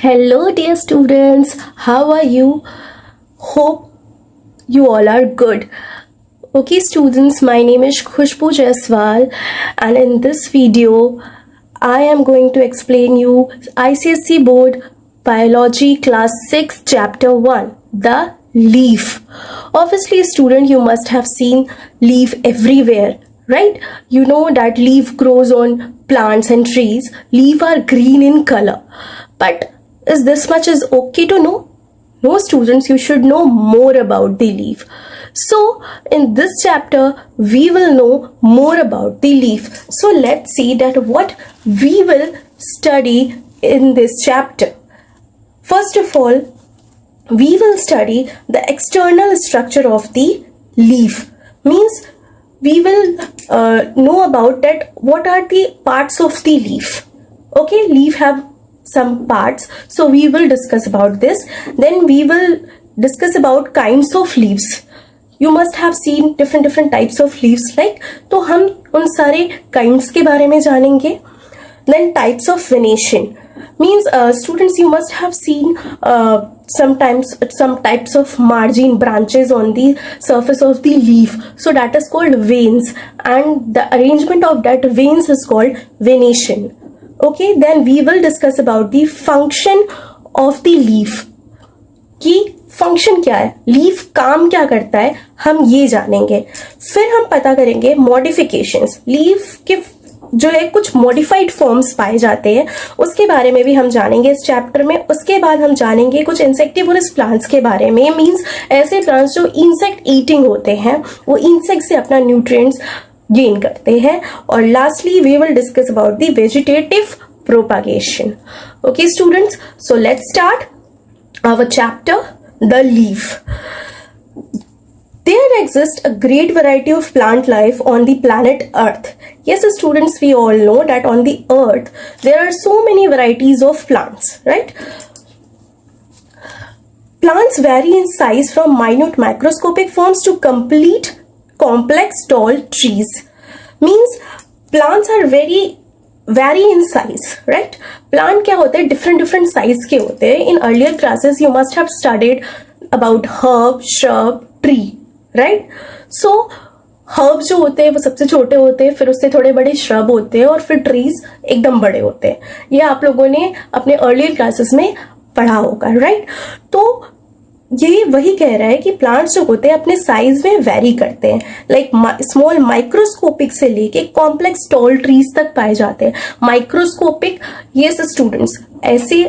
Hello, dear students. How are you? Hope you all are good. Okay, students, my name is Khushbu Jaiswal, and in this video, I am going to explain you ICSE Board Biology Class 6 Chapter 1, the leaf. Obviously, student, you must have seen leaf everywhere, right? You know that leaf grows on plants and trees. Leaf are green in color, but is this much is okay to know? No, students, you should know more about the leaf. So in this chapter we will know more about the leaf. So let's see that what we will study in this chapter. First of all, we will study the external structure of the leaf. Means we will know about that what are the parts of the leaf. Okay, leaf have some parts, so we will discuss about this. Then we will discuss about kinds of leaves. You must have seen different types of leaves, like, तो हम उन सारे kinds के बारे में जानेंगे. Then types of venation means students, you must have seen sometimes some types of margin branches on the surface of the leaf, so that is called veins, and the arrangement of that veins is called venation. Okay, then we will discuss about the function of the leaf. कि function क्या है, leaf काम क्या करता है, हम ये जानेंगे. फिर हम पता करेंगे मॉडिफिकेशंस. लीफ के जो है कुछ मॉडिफाइड फॉर्म्स पाए जाते हैं, उसके बारे में भी हम जानेंगे इस चैप्टर में. उसके बाद हम जानेंगे कुछ इंसेक्टिवोरस प्लांट्स के बारे में. मींस ऐसे प्लांट्स जो इंसेक्ट ईटिंग होते हैं, वो इंसेक्ट से अपना न्यूट्रिएंट्स गेन करते हैं. और lastly we will discuss about the vegetative propagation. Okay students, so let's start our chapter, the leaf. There exists a great variety of plant life on the planet Earth. Yes, students, we all know that on the Earth there are so many varieties of plants, right? Plants vary in size from minute microscopic forms to complete complex tall trees. Means plants are vary in size, right? Plant क्या होते हैं, different size के होते हैं. In earlier classes you must have studied about herb, shrub, tree, right? So herb जो होते हैं वो सबसे छोटे होते हैं, फिर उससे थोड़े बड़े shrub होते हैं, और फिर trees एकदम बड़े होते हैं. ये आप लोगों ने अपने earlier classes में पढ़ा होगा, right? तो ये वही कह रहा है कि प्लांट्स जो होते हैं अपने साइज में वेरी करते हैं. लाइक स्मॉल माइक्रोस्कोपिक से लेके कॉम्प्लेक्स टॉल ट्रीज तक पाए जाते हैं. माइक्रोस्कोपिक, यस स्टूडेंट्स, ऐसे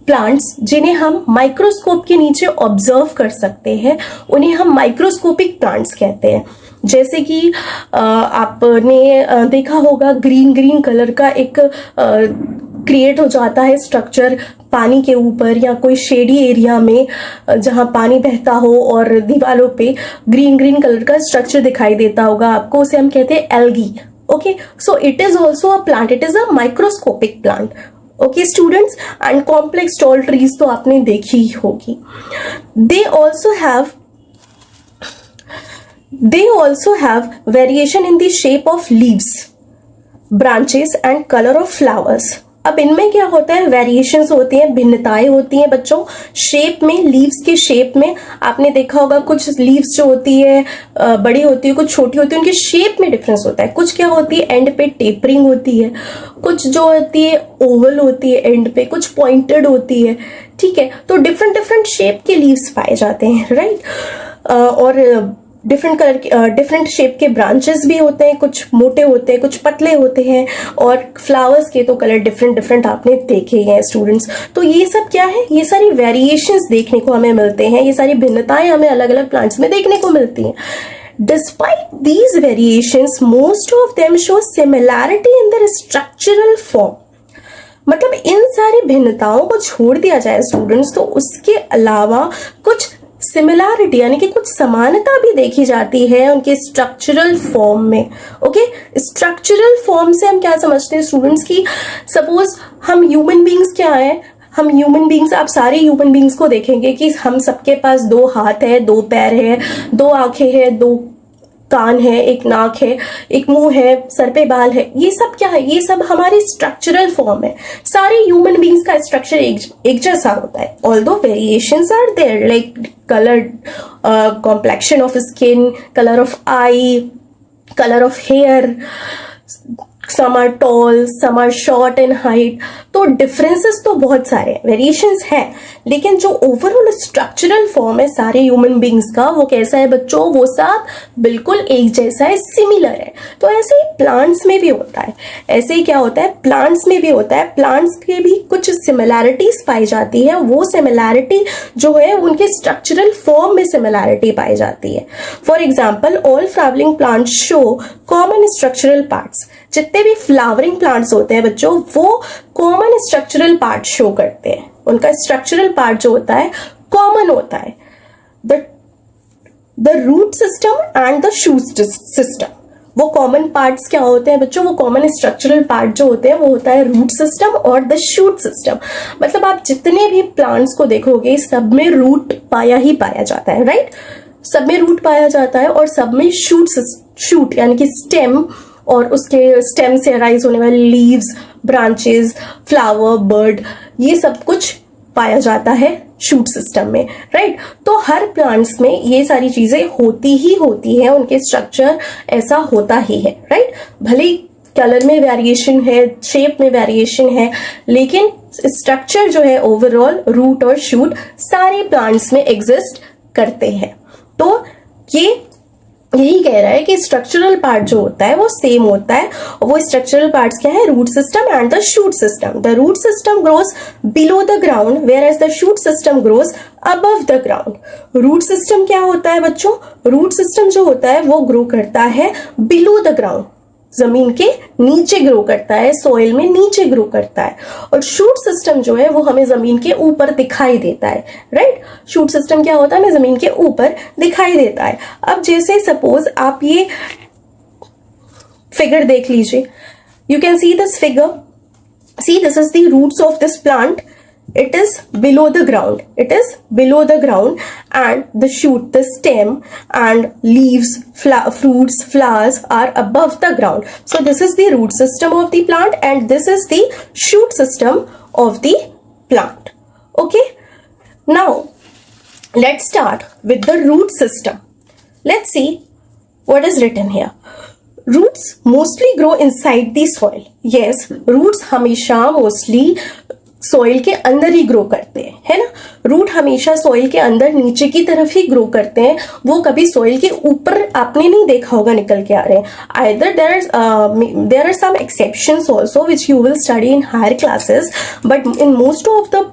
प्लांट्स जिन्हें हम माइक्रोस्कोप के नीचे ऑब्जर्व कर सकते हैं, उन्हें हम माइक्रोस्कोपिक प्लांट्स कहते हैं. जैसे कि आपने देखा होगा ग्रीन कलर का एक क्रिएट हो जाता है स्ट्रक्चर पानी के ऊपर या कोई शेडी एरिया में जहां पानी बहता हो, और दीवारों पे ग्रीन कलर का स्ट्रक्चर दिखाई देता होगा आपको, उसे हम कहते हैं algae. Okay, so it is also a plant, it is a microscopic plant. Okay students, and complex tall trees तो आपने देखी होगी. दे also have variation in the shape of leaves, branches and color of flowers. अब इनमें क्या होता है, variations होती हैं, भिन्नताएं होती हैं बच्चों. शेप में, लीव्स के शेप में आपने देखा होगा कुछ लीव्स जो होती है बड़ी होती है, कुछ छोटी होती है, उनके शेप में डिफरेंस होता है. कुछ क्या होती है, एंड पे टेपरिंग होती है, कुछ जो होती है ओवल होती है एंड पे, कुछ पॉइंटेड होती है. ठीक है, तो डिफरेंट शेप के लीव्स पाए जाते हैं, राइट? और डिफरेंट शेप के ब्रांचेस भी होते हैं, कुछ मोटे होते हैं, कुछ पतले होते हैं, और फ्लावर्स के तो कलर डिफरेंट आपने देखे हैं स्टूडेंट्स. तो ये सब क्या है, ये सारी वेरिएशंस देखने को हमें मिलते हैं, ये सारी भिन्नताएं हमें अलग अलग प्लांट्स में देखने को मिलती हैं. Despite these variations, most of them show similarity in their structural form. मतलब इन सारी भिन्नताओं को छोड़ दिया जाए स्टूडेंट्स, तो उसके अलावा कुछ सिमिलैरिटी यानी कि कुछ समानता भी देखी जाती है उनके स्ट्रक्चरल फॉर्म में. ओके, स्ट्रक्चरल फॉर्म से हम क्या समझते हैं स्टूडेंट्स की, सपोज हम ह्यूमन बींग्स क्या है, हम ह्यूमन बींग्स, आप सारे ह्यूमन बींग्स को देखेंगे कि हम सबके पास 2 हाथ है, 2 पैर है, 2 आंखें हैं, 2 कान है, एक नाक है, एक मुंह है, सर पे बाल है, ये सब क्या है? ये सब हमारे स्ट्रक्चरल फॉर्म है। सारे ह्यूमन बींग्स का स्ट्रक्चर एक जैसा होता है, although variations are there, like colour, complexion of skin, colour of eye, colour of hair, some are tall, some are short in height। तो डिफरेंसेस तो बहुत सारे हैं, वेरिएशंस है, लेकिन जो ओवरऑल स्ट्रक्चरल फॉर्म है सारे ह्यूमन बींग्स का, वो कैसा है बच्चों? वो सब बिल्कुल एक जैसा है, सिमिलर है। तो ऐसे ही प्लांट्स में भी होता है। ऐसे ही क्या होता है? प्लांट्स में भी होता है। प्लांट्स के भी कुछ सिमिलैरिटीज पाई जाती है। वो सिमिलैरिटी जो है उनके स्ट्रक्चरल फॉर्म में सिमिलैरिटी पाई जाती है। For example, all flowering plants show common structural parts. जितने भी फ्लावरिंग प्लांट्स होते हैं बच्चों, वो कॉमन स्ट्रक्चरल पार्ट शो करते हैं। उनका स्ट्रक्चरल पार्ट जो होता है कॉमन होता है। The root system and the shoot system, वो कॉमन पार्ट्स क्या होते हैं बच्चों? वो कॉमन स्ट्रक्चरल पार्ट जो होते हैं वो होता है रूट सिस्टम और द शूट सिस्टम। मतलब आप जितने भी प्लांट्स को देखोगे सब में रूट पाया ही पाया जाता है, राइट? सब में रूट पाया जाता है और सब में शूट यानी कि स्टेम और उसके स्टेम से अराइज होने वाले लीव्स, ब्रांचेस, फ्लावर, बर्ड, ये सब कुछ पाया जाता है शूट सिस्टम में, राइट? तो हर प्लांट्स में ये सारी चीजें होती ही होती हैं, उनके स्ट्रक्चर ऐसा होता ही है, राइट? भले कलर में वेरिएशन है, शेप में वेरिएशन है, लेकिन स्ट्रक्चर जो है ओवरऑल रूट और शूट सारे प्लांट्स में एग्जिस्ट करते हैं। तो ये यही कह रहा है कि स्ट्रक्चरल पार्ट जो होता है वो सेम होता है, और वो स्ट्रक्चरल पार्ट्स क्या है? Root system and the shoot system. The root system grows below the ground whereas the shoot system grows above the ground. Root system क्या होता है बच्चों? रूट सिस्टम जो होता है वो ग्रो करता है बिलो द ग्राउंड, जमीन के नीचे ग्रो करता है, सॉइल में नीचे ग्रो करता है। और शूट सिस्टम जो है वो हमें जमीन के ऊपर दिखाई देता है, राइट? शूट सिस्टम क्या होता है? हमें जमीन के ऊपर दिखाई देता है। अब जैसे सपोज आप ये फिगर देख लीजिए, you can see this figure, see this is the roots of this plant, it is below the ground, it is below the ground, and the shoot, the stem and leaves, fruits, flowers are above the ground. So this is the root system of the plant and this is the shoot system of the plant. Okay, now let's start with the root system. Let's see what is written here. Roots mostly grow inside the soil. Yes, roots हमेशा mostly soil के अंदर ही grow करते हैं, है ना? Root हमेशा soil के अंदर नीचे की तरफ ही ग्रो करते हैं, वो कभी सॉइल के ऊपर आपने नहीं देखा होगा निकल के आ रहे हैं। Either there are some exceptions also which you will study in higher classes, but in most of the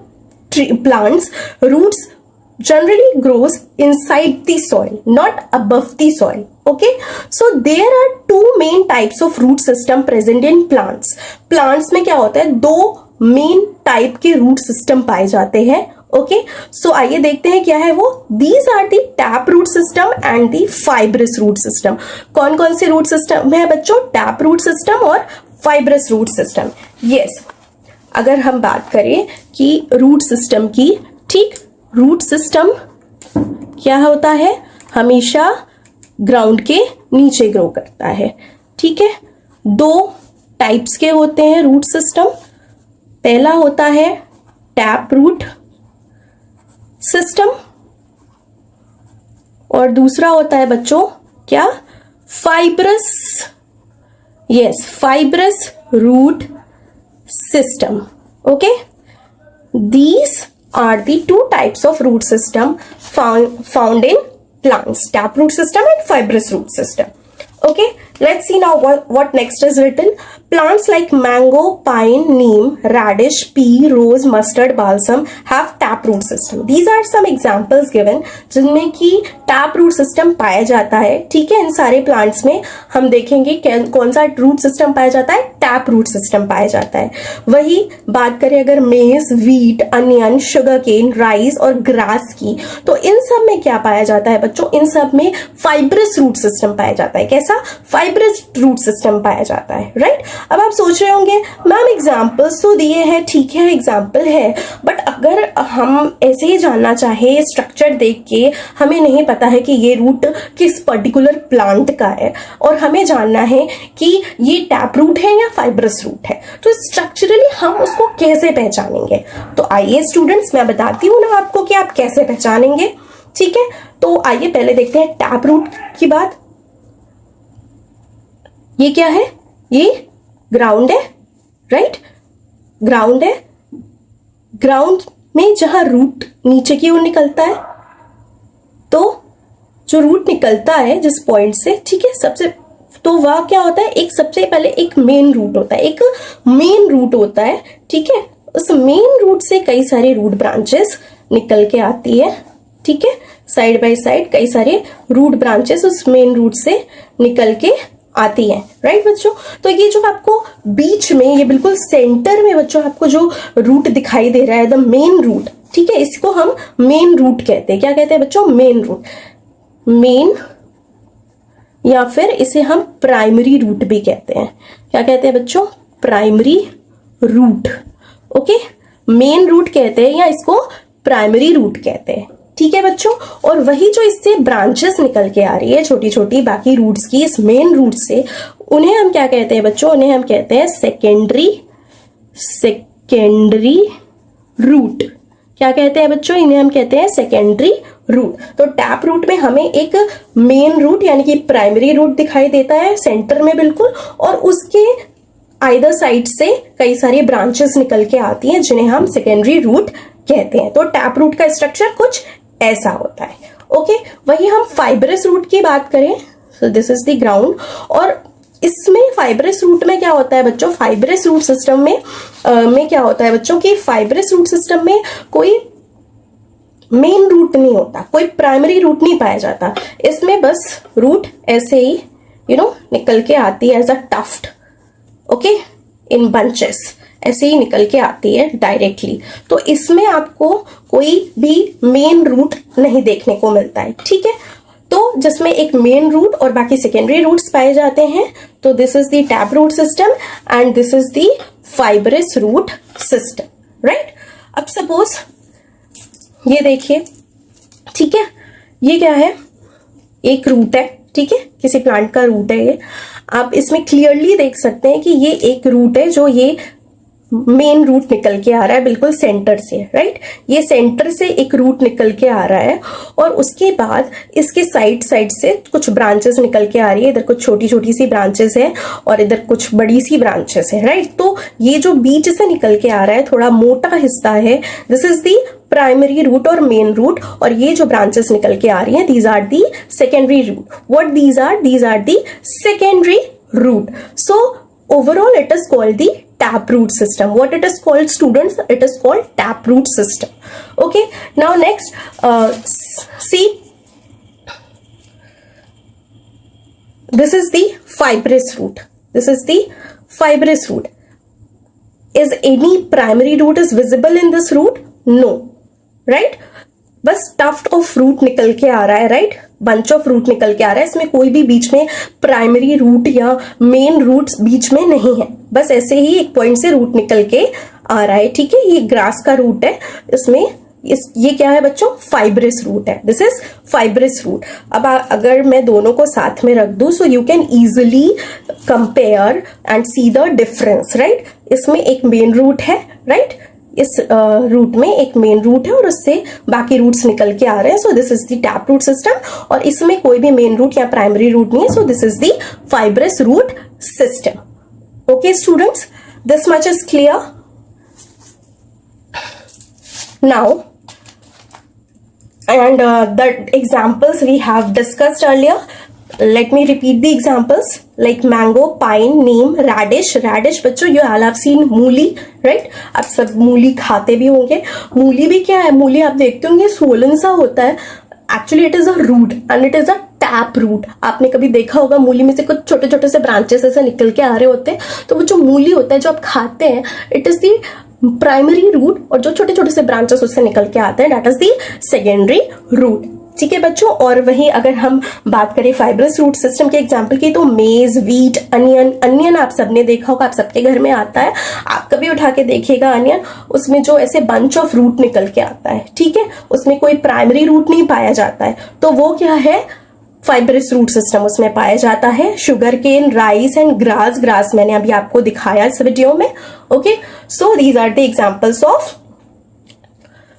plants roots generally grows inside the soil, not above the soil. Okay, so there are two main types of root system present in plants. Plants में क्या होता है? दो main type के root system पाए जाते हैं। Okay, सो आइए देखते हैं क्या है वो। These are the tap root system and the fibrous root system. कौन कौन से रूट सिस्टम है बच्चों? टैप रूट सिस्टम और फाइब्रस रूट सिस्टम। यस, अगर हम बात करें कि रूट सिस्टम की, ठीक, रूट सिस्टम क्या होता है? हमेशा ग्राउंड के नीचे ग्रो करता है, ठीक है? दो टाइप्स के होते हैं रूट सिस्टम। पहला होता है टैप रूट सिस्टम और दूसरा होता है बच्चों क्या? Fibrous, yes, fibrous root system. Okay, these are the two types of root system found in plants, taproot system and fibrous root system. Okay, let's see now what next is written. Plants like mango, pine, neem, radish, pea, rose, mustard, balsam have taproot system. These are some examples given जिनमें कि taproot system पाया जाता है, ठीक है? इन सारे plants में हम देखेंगे कौन सा root system पाया जाता है? taproot system पाया जाता है। वही बात करें अगर maize, wheat, onion, sugarcane, rice और grass की, तो इन सब में क्या पाया जाता है बच्चों? इन सब में fibrous root system पाया जाता है। कैसा? fibrous root system पाया जाता है, right? अब आप सोच रहे होंगे मैम एग्जाम्पल्स तो दिए हैं, ठीक है एग्जाम्पल है, बट अगर हम ऐसे ही जानना चाहे स्ट्रक्चर देख के, हमें नहीं पता है कि ये रूट किस पर्टिकुलर प्लांट का है और हमें जानना है कि ये टैप रूट है या फाइब्रस रूट है, तो स्ट्रक्चरली हम उसको कैसे पहचानेंगे? तो आइए स्टूडेंट्स, मैं बताती हूँ ना आपको कि आप कैसे पहचानेंगे। ठीक है, तो आइए पहले देखते हैं टैप रूट की बात। ये क्या है? ये ग्राउंड है, राइट? ग्राउंड है। ग्राउंड में जहां रूट नीचे की ओर निकलता है, तो जो रूट निकलता है जिस पॉइंट से, ठीक है, सबसे तो वह क्या होता है, एक सबसे पहले एक मेन रूट होता है, एक मेन रूट होता है। ठीक है, उस मेन रूट से कई सारे रूट ब्रांचेस निकल के आती है। ठीक है, साइड बाय साइड कई सारे रूट ब्रांचेस उस मेन रूट से निकल के आती है, राइट बच्चों? तो ये जो आपको बीच में, ये बिल्कुल सेंटर में बच्चों आपको जो रूट दिखाई दे रहा है, द मेन रूट, ठीक है, इसको हम मेन रूट कहते हैं। क्या कहते हैं बच्चों? Main root. मेन, या फिर इसे हम प्राइमरी रूट भी कहते हैं। क्या कहते हैं बच्चों? Primary root. Okay, main root कहते हैं या इसको प्राइमरी रूट कहते हैं। ठीक है बच्चों, और वही जो इससे ब्रांचेस निकल के आ रही है छोटी छोटी बाकी रूट्स की, इस मेन रूट से, उन्हें हम क्या कहते हैं बच्चों? उन्हें हम कहते हैं सेकेंडरी रूट। क्या कहते हैं बच्चों? इन्हें हम कहते हैं सेकेंडरी रूट। तो टैप रूट में हमें एक मेन रूट यानी कि प्राइमरी रूट दिखाई देता है सेंटर में बिल्कुल, और उसके आइदर साइड से कई सारी ब्रांचेस निकल के आती हैं जिन्हें हम सेकेंडरी रूट कहते हैं। तो टैप रूट का स्ट्रक्चर कुछ ऐसा होता है। ओके, वही हम फाइब्रस रूट की बात करें, सो दिस इज द ग्राउंड, और इसमें फाइब्रस रूट में क्या होता है बच्चों? फाइब्रस रूट सिस्टम में क्या होता है बच्चों कि फाइब्रस रूट सिस्टम में कोई मेन रूट नहीं होता, कोई प्राइमरी रूट नहीं पाया जाता। इसमें बस रूट ऐसे ही निकल के आती है as a tuft, okay, in bunches, ऐसे ही निकल के आती है डायरेक्टली। तो इसमें आपको कोई भी मेन रूट नहीं देखने को मिलता है। ठीक है, तो जिसमें एक मेन रूट और बाकी सेकेंडरी रूट्स पाए जाते हैं, तो this is the tap root system and this is the fibrous root system, right? अब सपोज ये देखिए, ठीक है, ये क्या है? एक रूट है, ठीक है, किसी प्लांट का रूट है ये। आप इसमें क्लियरली देख सकते हैं कि ये एक रूट है जो ये मेन रूट निकल के आ रहा है बिल्कुल सेंटर से, राइट? ये सेंटर से एक रूट निकल के आ रहा है और उसके बाद इसके साइड से कुछ ब्रांचेस निकल के आ रही है। इधर कुछ छोटी छोटी सी ब्रांचेस है और इधर कुछ बड़ी सी ब्रांचेस है, राइट? तो ये जो बीच से निकल के आ रहा है, थोड़ा मोटा हिस्सा है, this is the primary root और मेन रूट, और ये जो ब्रांचेस निकल के आ रही हैं, these are the secondary root. What these are the secondary root. So overall it is called the tap root system. What it is called, students? It is called tap root system. Okay, now next see, this is the fibrous root. Is any primary root is visible in this root? No, right? बस tuft of root निकल के आ रहा है, right? Bunch of root निकल के आ रहा है। इसमें कोई भी बीच में प्राइमरी रूट या मेन रूट बीच में नहीं है, बस ऐसे ही एक पॉइंट से रूट निकल के आ रहा है। ठीक है, ये ग्रास का रूट है, इसमें ये क्या है बच्चों? फाइब्रस रूट है। This is fibrous root. अब अगर मैं दोनों को साथ में रख दूं, so you can easily compare and see the difference, right? इसमें एक मेन रूट है, राइट? इस रूट में एक मेन रूट है और उससे बाकी रूट्स निकल के आ रहे हैं। So this is the tap root system, और इसमें कोई भी मेन रूट या प्राइमरी रूट नहीं है। So this is the fibrous root system. Okay students, this much is clear. Now and the examples we have discussed earlier, let me repeat the examples like mango, pine, neem, radish बच्चों you all have seen मूली, right? आप सब मूली खाते भी होंगे। मूली भी क्या है? मूली आप देखते होंगे सोलन सा होता है। Actually it is a root and it is a tap root. आपने कभी देखा होगा मूली में से कुछ छोटे छोटे से ब्रांचेस ऐसे निकल के आ रहे होते हैं, तो वो जो मूली होता है जो आप खाते हैं, it is the primary root, और जो छोटे छोटे से ब्रांचेस उससे निकल के आते हैं, that is the secondary root. ठीक है बच्चों। और वहीं अगर हम बात करें फाइब्रस रूट सिस्टम के एग्जाम्पल की, तो मेज, वीट, अनियन आप सबने देखा होगा, आप सबके घर में आता है, आप कभी उठा के देखिएगा अनियन, उसमें जो ऐसे बंच ऑफ रूट निकल के आता है, ठीक है, उसमें कोई प्राइमरी रूट नहीं पाया जाता है, तो वो क्या है, फाइब्रस रूट सिस्टम उसमें पाया जाता है। Sugar cane, rice and grass मैंने अभी आपको दिखाया इस वीडियो में। Okay, so these are the examples of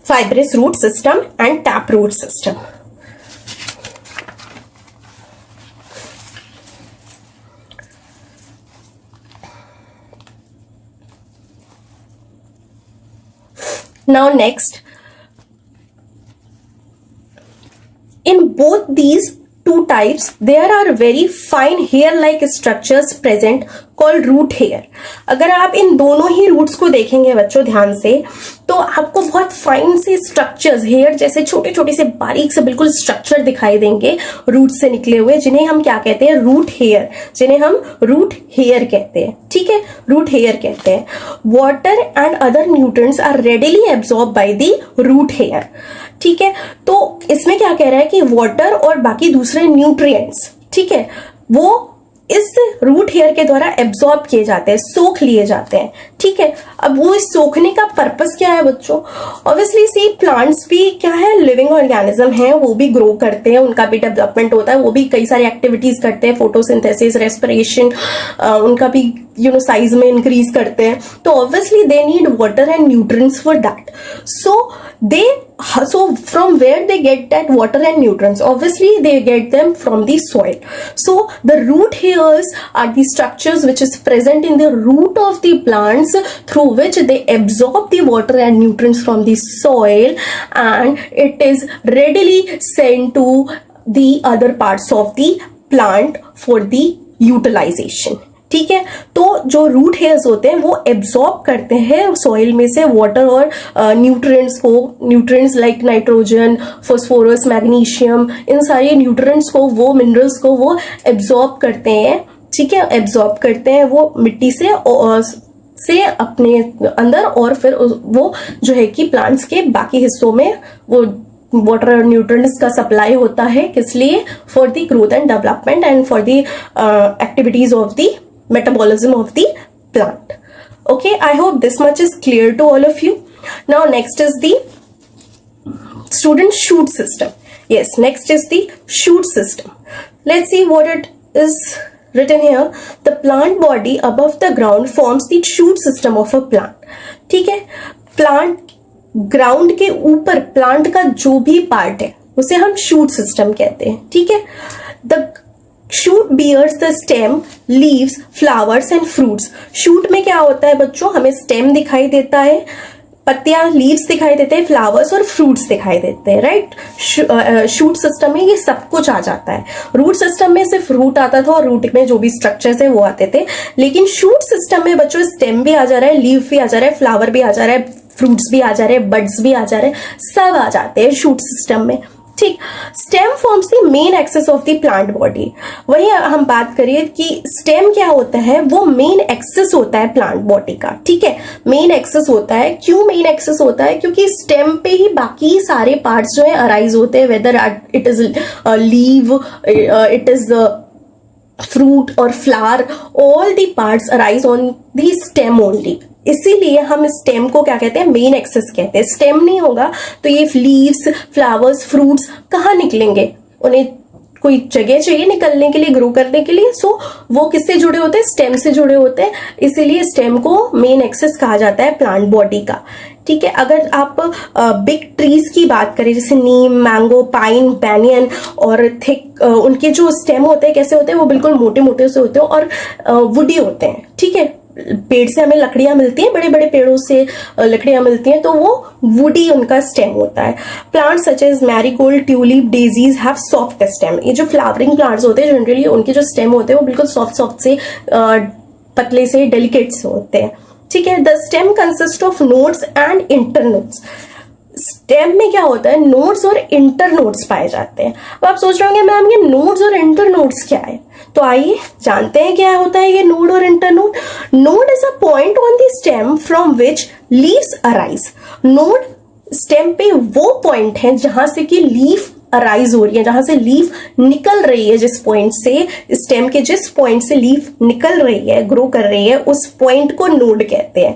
fibrous root system and tap root system. Now next, in both these two types there are very fine hair like structures present called root hair। अगर आप इन दोनों ही roots को देखेंगे बच्चों ध्यान से, तो आपको बहुत फाइन से स्ट्रक्चर्स, हेयर जैसे छोटे छोटे से बारीक से बिल्कुल स्ट्रक्चर दिखाई देंगे रूट से निकले हुए, जिन्हें हम क्या कहते हैं, रूट हेयर, जिन्हें हम रूट हेयर कहते हैं, ठीक है, रूट हेयर कहते हैं। Water and other nutrients are readily absorb by the root hair, ठीक है। तो इसमें क्या कह रहा है कि वाटर और बाकी दूसरे न्यूट्रिएंट्स, ठीक है, वो इस रूट हेयर के द्वारा एब्सॉर्ब किए जाते हैं, सोख लिए जाते हैं, ठीक है। अब वो इस सोखने का पर्पस क्या है बच्चों, ऑब्वियसली सी प्लांट्स भी क्या है, लिविंग ऑर्गेनिज्म है, वो भी ग्रो करते हैं, उनका भी डेवलपमेंट होता है, वो भी कई सारी एक्टिविटीज करते हैं, फोटोसिंथेसिस, रेस्पिरेशन, उनका भी साइज में इंक्रीज करते हैं, तो obviously they need water and nutrients for that. So from where they get that water and nutrients? Obviously they get them from the soil. So the root hairs are the structures which is present in the root of the plants, through which they absorb the water and nutrients from the soil, and it is readily sent to the other parts of the plant for the utilization, ठीक है। तो जो root hairs होते हैं वो absorb करते हैं soil में से वाटर और न्यूट्रिएंट्स को, nutrients like nitrogen, phosphorus, magnesium, इन सारे न्यूट्रिएंट्स को, वो मिनरल्स को वो एब्सॉर्ब करते हैं, ठीक है, एब्सॉर्ब करते हैं वो मिट्टी से अपने अंदर, और फिर वो जो है कि प्लांट्स के बाकी हिस्सों में वो वाटर और न्यूट्रिएंट्स का सप्लाई होता है, किस लिए, for the growth and development and for the activities of the metabolism of the plant. Okay, I hope this much is clear to all of you. Now next is the student shoot system. Yes, next is the shoot system. Let's see what it is written here. The plant body above the ground forms the shoot system of a plant. ठीक है, plant ground के ऊपर plant का जो भी part है उसे हम शूट सिस्टम कहते हैं, ठीक है। The shoot bears the stem, leaves, flowers and fruits. Shoot में क्या होता है बच्चों, हमें स्टेम दिखाई देता है, पत्तियां, लीव्स दिखाई देते हैं, फ्लावर्स और फ्रूट्स दिखाई देते हैं, राइट। शूट सिस्टम में ये सब कुछ आ जाता है। रूट सिस्टम में सिर्फ रूट आता था और रूट में जो भी स्ट्रक्चर्स है वो आते थे, लेकिन शूट सिस्टम में बच्चों स्टेम भी आ जा रहा है, लीव भी आ जा रहा है, फ्लावर भी आ जा रहा है, फ्रूट्स भी आ जा रहे हैं, बड्स भी आ जा रहे हैं, सब आ जाते हैं शूट सिस्टम में, ठीक। Stem forms the main axis of the plant body. वही हम बात करिए कि स्टेम क्या होता है, वो मेन एक्सेस होता है प्लांट बॉडी का, ठीक है, मेन एक्सेस होता है। क्यों मेन एक्सेस होता है, क्योंकि स्टेम पे ही बाकी सारे पार्ट्स जो है अराइज होते हैं, whether it is leave, it is fruit or flower, all the parts arise on the stem only। इसीलिए हम स्टेम को क्या कहते हैं, मेन एक्सेस कहते हैं। स्टेम नहीं होगा तो ये लीव्स, फ्लावर्स, फ्रूट्स कहाँ निकलेंगे, उन्हें कोई जगह चाहिए निकलने के लिए, ग्रो करने के लिए। सो वो किससे जुड़े होते हैं, स्टेम से जुड़े होते हैं, इसीलिए स्टेम को मेन एक्सेस कहा जाता है प्लांट बॉडी का, ठीक है। अगर आप बिग ट्रीज की बात करें, जैसे नीम, मैंगो, पाइन, बैनियन और थिक, उनके जो स्टेम होते हैं कैसे होते हैं, वो बिल्कुल मोटे मोटे से होते हैं और वुडी होते हैं, ठीक है। पेड़ से हमें लकड़ियां मिलती हैं, बड़े बड़े पेड़ों से लकड़ियां मिलती हैं, तो वो वुडी उनका स्टेम होता है। Plants such as marigold, tulip, daisies have soft stem. ये जो फ्लावरिंग प्लांट्स होते हैं जनरली उनके जो स्टेम होते हैं वो बिल्कुल सॉफ्ट सॉफ्ट से, पतले से, डेलिकेट से होते हैं, ठीक है। The stem consist of nodes and internodes. Stem में क्या होता है, नोड्स और इंटरनोड्स पाए जाते हैं। अब आप सोच रहे होंगे मैम ये नोड्स और इंटरनोड्स क्या है, तो आइए जानते हैं क्या होता है ये नोड और internode. Node is a point on the stem from which leaves arise. Node stem पे वो पॉइंट है जहां से कि लीफ अराइज हो रही है, जहां से लीफ निकल रही है, जिस पॉइंट से, स्टेम के जिस पॉइंट से लीफ निकल रही है, ग्रो कर रही है, उस पॉइंट को नोड कहते हैं।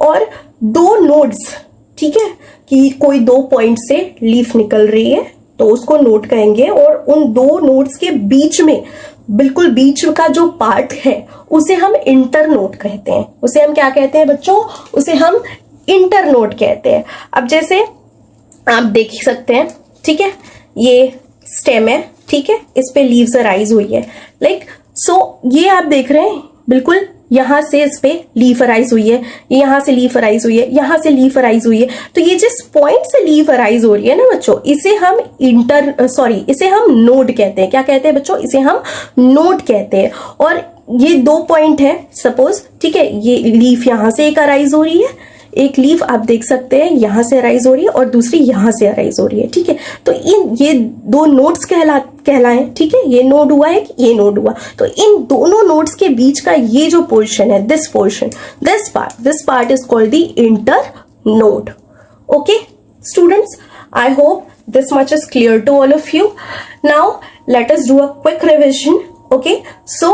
और दो नोड्स, ठीक है, कि कोई दो पॉइंट से लीफ निकल रही है तो उसको नोड कहेंगे, और उन दो नोड्स के बीच में, बिल्कुल बीच का जो पार्ट है, उसे हम इंटरनोड कहते हैं। उसे हम क्या कहते हैं बच्चों? उसे हम इंटरनोड कहते हैं। अब जैसे आप देख सकते हैं, ठीक है, ये स्टेम है, ठीक है, इस पे लीव्स अराइज हुई है, लाइक सो ये आप देख रहे हैं, बिल्कुल यहां से इस पे लीफ अराइज हुई है, यहां से लीफ अराइज हुई है, यहां से लीफ अराइज हुई है। तो ये जिस पॉइंट से लीफ अराइज हो रही है ना बच्चों, इसे हम इसे हम नोड कहते हैं। क्या कहते हैं बच्चों? इसे हम नोड कहते हैं। और ये दो पॉइंट है सपोज, ठीक है, ये लीफ यहां से एक अराइज हो रही है, एक लीफ आप देख सकते हैं यहां से अराइज हो रही है और दूसरी यहां से अराइज हो रही है, ठीक है। तो ये दो नोड्स कहलाए, ठीक है, ये नोड हुआ है, ये नोड हुआ। तो इन दोनों नोड्स के बीच का ये जो पोर्शन है, this portion, this part is called the inter node. Okay students, I hope this much is clear to all of you. Now let us do a quick revision. Okay, so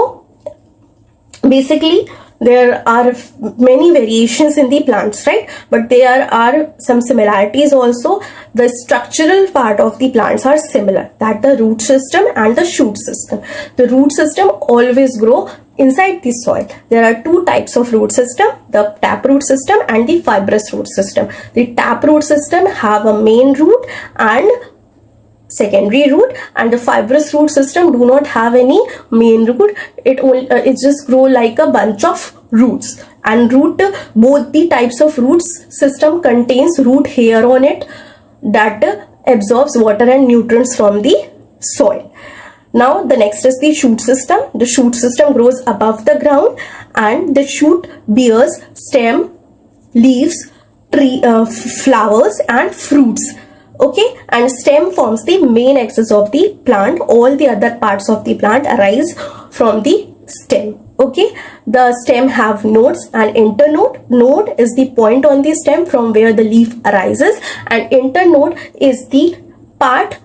basically there are many variations in the plants, right? But there are some similarities also. The structural part of the plants are similar, that the root system and the shoot system. The root system always grow inside the soil. There are two types of root system, the taproot system and the fibrous root system. The taproot system have a main root and secondary root, and the fibrous root system do not have any main root. It just grow like a bunch of roots, and both the types of roots system contains root hair on it that absorbs water and nutrients from the soil. Now the next is the shoot system. The shoot system grows above the ground, and the shoot bears stem, leaves, flowers and fruits. Okay, and stem forms the main axis of the plant. All the other parts of the plant arise from the stem. Okay, the stem have nodes and internode. Node is the point on the stem from where the leaf arises, and internode is the part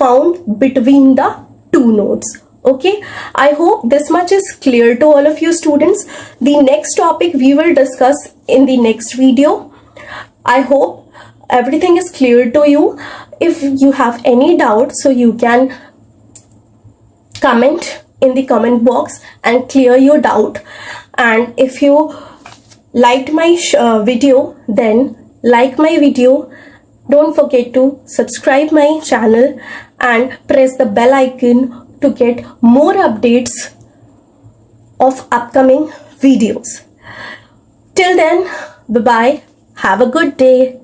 found between the two nodes. Okay, I hope this much is clear to all of you students. The next topic we will discuss in the next video. I hope everything is clear to you. If you have any doubt, so you can comment in the comment box and clear your doubt. And if you liked my video, then like my video. Don't forget to subscribe my channel and press the bell icon to get more updates of upcoming videos. Till then, bye bye. Have a good day.